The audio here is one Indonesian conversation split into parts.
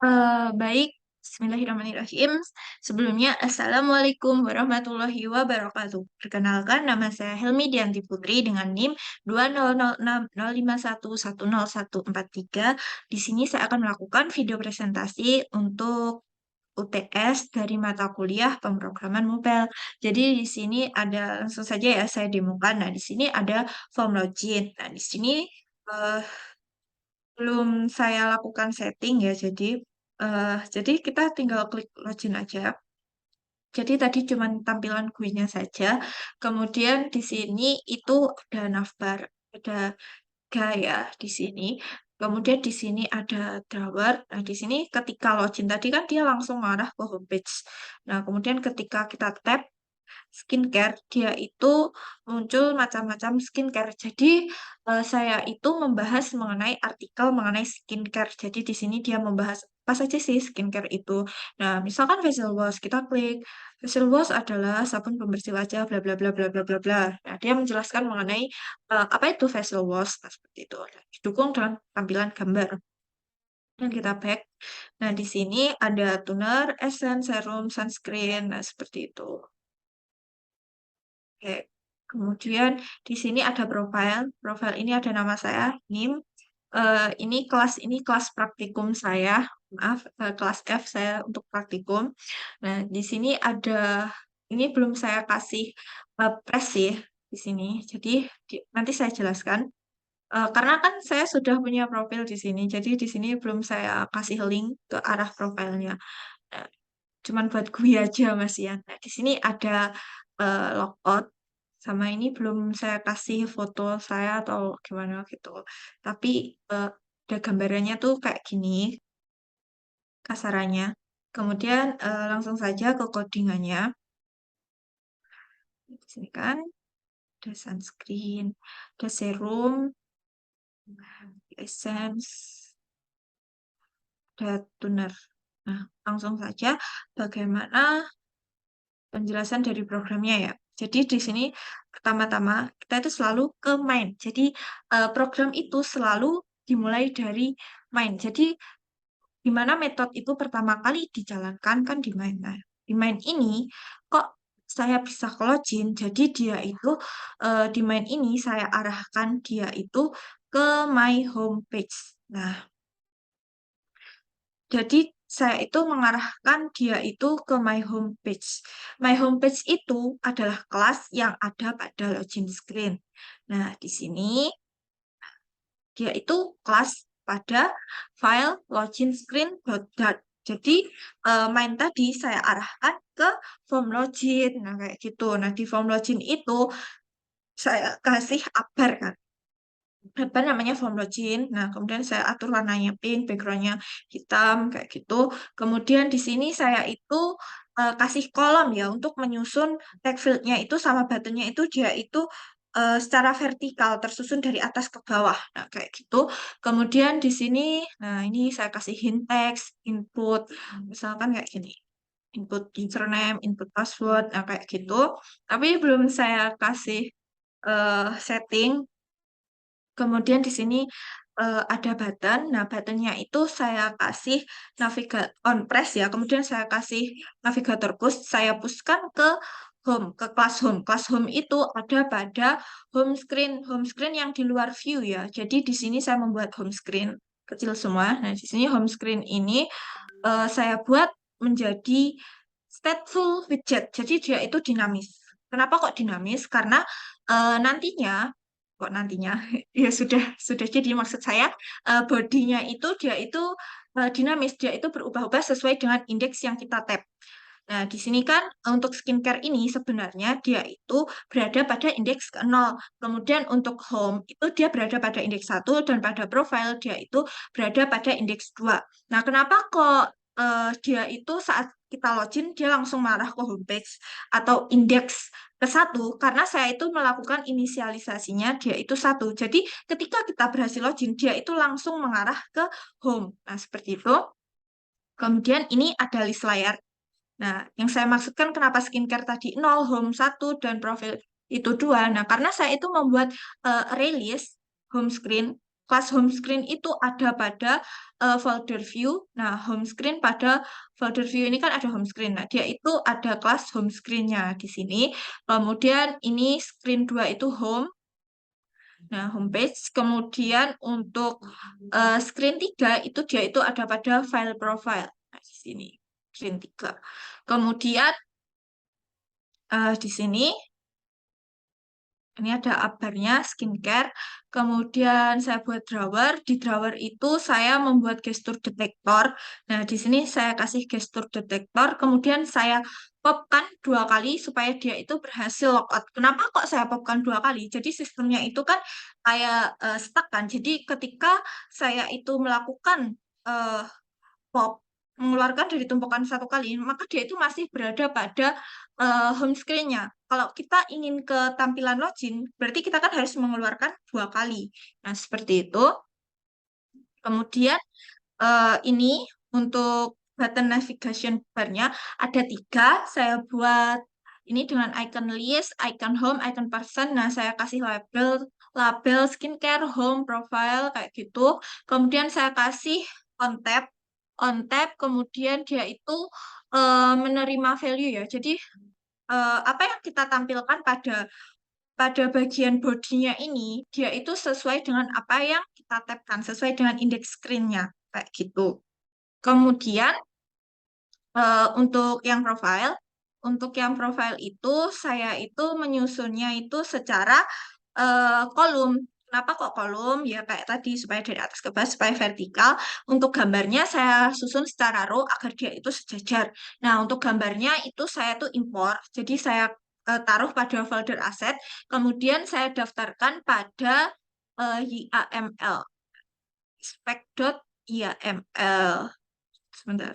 Baik, Bismillahirrahmanirrahim. Sebelumnya, Assalamualaikum warahmatullahi wabarakatuh. Perkenalkan, nama saya Helmi Dianti Putri dengan NIM 2006051104143. Di sini saya akan melakukan video presentasi untuk UTS dari mata kuliah pemrograman mobile. Jadi di sini ada langsung saja ya saya demokan. Nah, di sini ada form login. Nah, di sini eh, belum saya lakukan setting ya, jadi kita tinggal klik login aja. Jadi tadi cuma tampilan GUI-nya saja. Kemudian di sini itu ada navbar, ada gaya di sini. Kemudian di sini ada drawer. Nah, di sini ketika login tadi kan dia langsung mengarah ke homepage. Nah, kemudian ketika kita tap skincare, dia itu muncul macam-macam skincare. Jadi saya itu membahas mengenai artikel mengenai skincare. Jadi di sini dia membahas apa saja sih skincare itu. Nah, misalkan facial wash, kita klik facial wash adalah sabun pembersih wajah, bla bla bla bla bla bla bla. Nah, dia menjelaskan mengenai apa itu facial wash, nah, seperti itu. Nah, didukung dengan tampilan gambar. Dan kita back. Nah, di sini ada toner, essence, serum, sunscreen. Nah, seperti itu. Oke. Kemudian di sini ada profile. Profile ini ada nama saya, NIM. Ini kelas praktikum saya. Maaf, kelas F saya untuk praktikum. Nah, di sini ini belum saya kasih press sih di sini. Jadi nanti saya jelaskan. Karena kan saya sudah punya profil di sini, jadi di sini belum saya kasih link ke arah profilnya. Nah, cuman buat gue aja Mas Ian. Nah, di sini ada logout sama ini belum saya kasih foto saya atau gimana gitu. Tapi eh, ada gambarannya tuh kayak gini kasarannya. Kemudian langsung saja ke codingannya. Di sini kan ada sunscreen, ada serum, essence, ada toner. Nah, langsung saja bagaimana penjelasan dari programnya ya. Jadi di sini pertama-tama kita itu selalu ke main. Jadi program itu selalu dimulai dari main. Jadi di mana metode itu pertama kali dijalankan kan di main. Nah, di main ini kok saya bisa ke login. Jadi dia itu di main ini saya arahkan dia itu ke my home page. Nah, jadi saya itu mengarahkan dia itu ke my homepage. My homepage itu adalah kelas yang ada pada login screen. Nah, di sini dia itu kelas pada file login screen dot. Jadi main tadi saya arahkan ke form login. Nah, kayak gitu. Nah, di form login itu saya kasih upper kan apa namanya form login. Nah, kemudian saya atur warnanya pink, backgroundnya hitam, kayak gitu. Kemudian di sini saya itu kasih kolom ya untuk menyusun tag fieldnya itu sama buttonnya itu dia itu secara vertikal tersusun dari atas ke bawah. Nah, kayak gitu. Kemudian di sini, nah ini saya kasih hint text, input, misalkan kayak gini. Input username, input password, nah kayak gitu. Tapi belum saya kasih setting. Kemudian di sini ada button. Nah, buttonnya itu saya kasih navigator on press ya. Kemudian saya kasih navigator push. Saya pushkan ke home, ke class home. Class home itu ada pada home screen yang di luar view ya. Jadi di sini saya membuat home screen kecil semua. Nah, di sini home screen ini saya buat menjadi stateful widget. Jadi dia itu dinamis. Kenapa kok dinamis? Karena nantinya kok nantinya ya sudah jadi maksud saya bodinya itu dia itu dinamis, dia itu berubah-ubah sesuai dengan indeks yang kita tap. Nah, di sini kan untuk skincare ini sebenarnya dia itu berada pada indeks ke 0. Kemudian untuk home itu dia berada pada indeks 1 dan pada profile dia itu berada pada indeks 2. Nah, kenapa kok dia itu saat kita login dia langsung mengarah ke homepage atau indeks ke 1 karena saya itu melakukan inisialisasinya dia itu 1. Jadi ketika kita berhasil login dia itu langsung mengarah ke home. Nah, seperti itu. Kemudian ini ada list layar. Nah, yang saya maksudkan kenapa skincare tadi 0, home 1, dan profil itu 2. Nah, karena saya itu membuat array list home screen, kelas home screen itu ada pada folder view. Nah, home screen pada folder view ini kan ada home screen. Nah, dia itu ada kelas home screen-nya di sini. Kemudian ini screen 2 itu home. Nah, homepage. Kemudian untuk screen 3 itu dia itu ada pada file profile. Nah, di sini screen 3. Kemudian di sini ini ada upbarnya skincare. Kemudian saya buat drawer. Di drawer itu saya membuat gestur detektor. Nah, di sini saya kasih gestur detektor. Kemudian saya popkan 2 kali supaya dia itu berhasil logout. Kenapa kok saya popkan 2 kali? Jadi sistemnya itu kan kayak stuck kan. Jadi ketika saya itu melakukan eh, pop mengeluarkan dari tumpukan 1 kali, maka dia itu masih berada pada home screen-nya. Kalau kita ingin ke tampilan login, berarti kita kan harus mengeluarkan 2 kali. Nah, seperti itu. Kemudian ini untuk button navigation bar-nya ada 3. Saya buat ini dengan icon list, icon home, icon person. Nah, saya kasih label, label skincare, home, profile, kayak gitu. Kemudian saya kasih on tab. Kemudian dia itu menerima value ya. Jadi apa yang kita tampilkan pada bagian bodinya ini, dia itu sesuai dengan apa yang kita tabkan, sesuai dengan indeks screen-nya, kayak gitu. Kemudian untuk yang profile itu saya itu menyusunnya itu secara kolom. Kenapa kok kolom? Ya kayak tadi supaya dari atas ke bawah supaya vertikal. Untuk gambarnya saya susun secara row agar dia itu sejajar. Nah, untuk gambarnya itu saya tuh import. Jadi saya taruh pada folder aset, kemudian saya daftarkan pada YAML, spec.yml. Sebentar.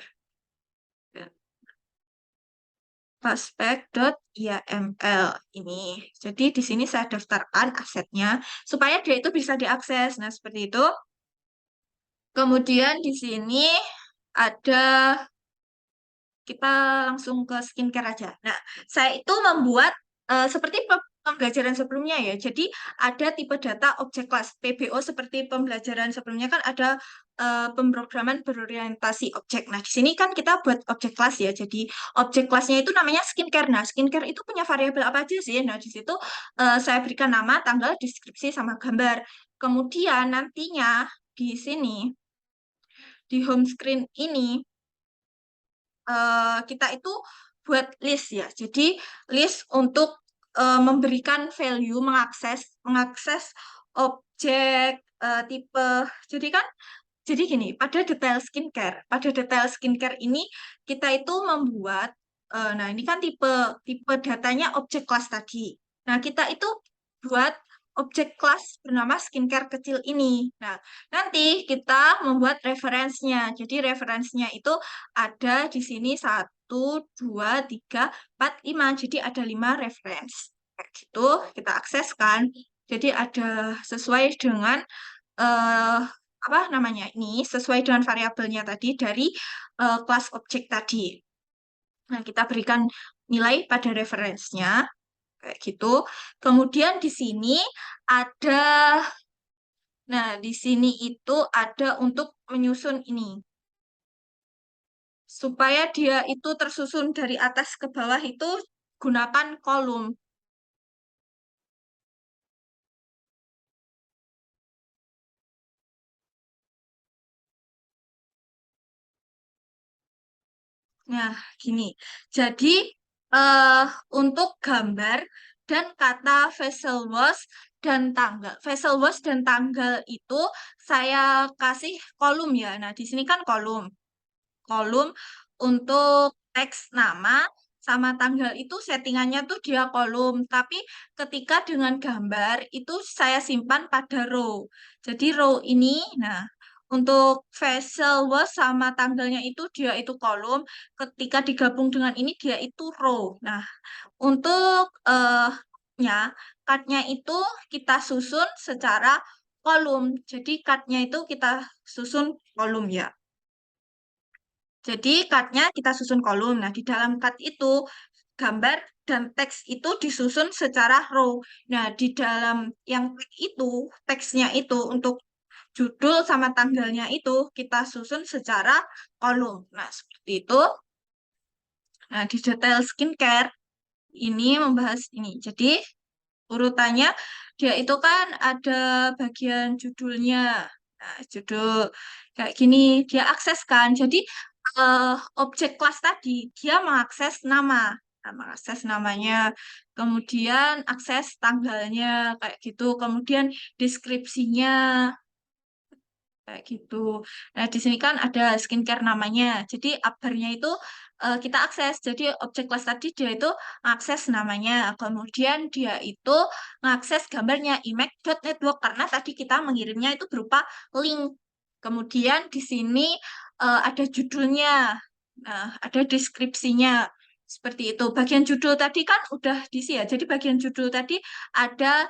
Spec.yml ini. Jadi di sini saya daftarkan asetnya supaya dia itu bisa diakses. Nah, seperti itu. Kemudian di sini ada kita langsung ke skincare aja. Nah, saya itu membuat seperti pembelajaran sebelumnya ya. Jadi ada tipe data objek kelas PBO seperti pembelajaran sebelumnya kan ada pemrograman berorientasi objek. Nah, di sini kan kita buat objek kelas ya. Jadi objek kelasnya itu namanya skincare. Nah, skincare itu punya variabel apa aja sih? Nah, di situ saya berikan nama, tanggal, deskripsi, sama gambar. Kemudian nantinya di sini di home screen ini kita itu buat list ya. Jadi list untuk memberikan value, mengakses mengakses objek tipe. Jadi kan jadi gini, pada detail skincare ini kita itu membuat nah ini kan tipe tipe datanya objek kelas tadi. Nah, kita itu buat objek kelas bernama skincare kecil ini. Nah, nanti kita membuat referensinya. Jadi referensinya itu ada di sini 1, 2, 3, 4, 5. Jadi ada 5 referensi. Kayak gitu, kita akseskan. Jadi ada sesuai dengan eh, apa namanya ini, sesuai dengan variabelnya tadi dari kelas objek tadi. Nah, kita berikan nilai pada referensinya kayak gitu. Kemudian di sini ada, nah di sini itu ada untuk menyusun ini supaya dia itu tersusun dari atas ke bawah itu gunakan kolom. Nah, gini. Jadi, eh untuk gambar dan kata vessel wash dan tanggal. Vessel wash dan tanggal itu saya kasih kolom ya. Nah, di sini kan kolom. Kolom untuk teks nama sama tanggal itu settingannya tuh dia kolom. Tapi ketika dengan gambar itu saya simpan pada row. Jadi row ini, nah untuk vessel was sama tanggalnya itu dia itu kolom. Ketika digabung dengan ini dia itu row. Nah, untuk nya card-nya itu kita susun secara kolom. Jadi card-nya itu kita susun kolom ya. Jadi card-nya kita susun kolom. Nah, di dalam card itu gambar dan teks itu disusun secara row. Nah, di dalam yang tag itu, teksnya itu untuk judul sama tanggalnya itu kita susun secara kolom. Nah, seperti itu. Nah, di detail skincare ini membahas ini. Jadi, urutannya dia itu kan ada bagian judulnya. Nah, judul kayak gini dia akses kan. Jadi, eh, objek kelas tadi dia mengakses nama. Nah, mengakses namanya, kemudian akses tanggalnya kayak gitu, kemudian deskripsinya kayak gitu. Nah, di sini kan ada skincare namanya. Jadi uppernya itu kita akses. Jadi objek kelas tadi dia itu akses namanya. Kemudian dia itu mengakses gambarnya image.network karena tadi kita mengirimnya itu berupa link. Kemudian di sini ada judulnya. Nah, ada deskripsinya. Seperti itu. Bagian judul tadi kan udah diisi ya. Jadi bagian judul tadi ada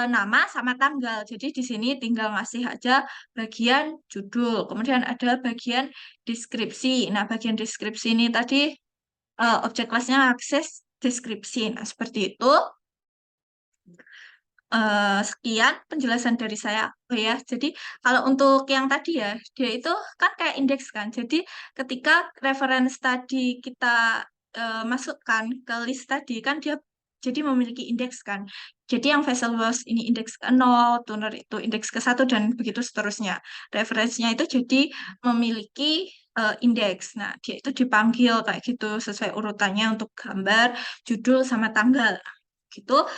nama sama tanggal. Jadi di sini tinggal ngasih aja bagian judul. Kemudian ada bagian deskripsi. Nah, bagian deskripsi ini tadi objek kelasnya akses deskripsi. Nah, seperti itu. Sekian penjelasan dari saya. Oh ya, jadi kalau untuk yang tadi ya, dia itu kan kayak indeks kan. Jadi ketika reference tadi kita masukkan ke list tadi kan dia jadi memiliki indeks kan. Jadi yang vessel was ini indeks ke 0, tuner itu indeks ke 1 dan begitu seterusnya. Referensinya itu jadi memiliki indeks. Nah, dia itu dipanggil kayak gitu sesuai urutannya untuk gambar, judul sama tanggal gitu.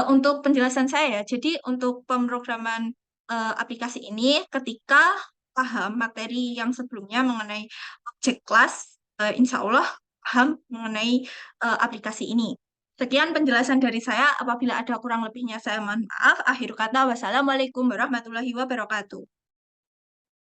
Untuk penjelasan saya ya, jadi untuk pemrograman aplikasi ini ketika paham materi yang sebelumnya mengenai objek kelas, insya Allah paham mengenai aplikasi ini. Sekian penjelasan dari saya. Apabila ada kurang lebihnya saya mohon maaf. Akhir kata, wassalamualaikum warahmatullahi wabarakatuh.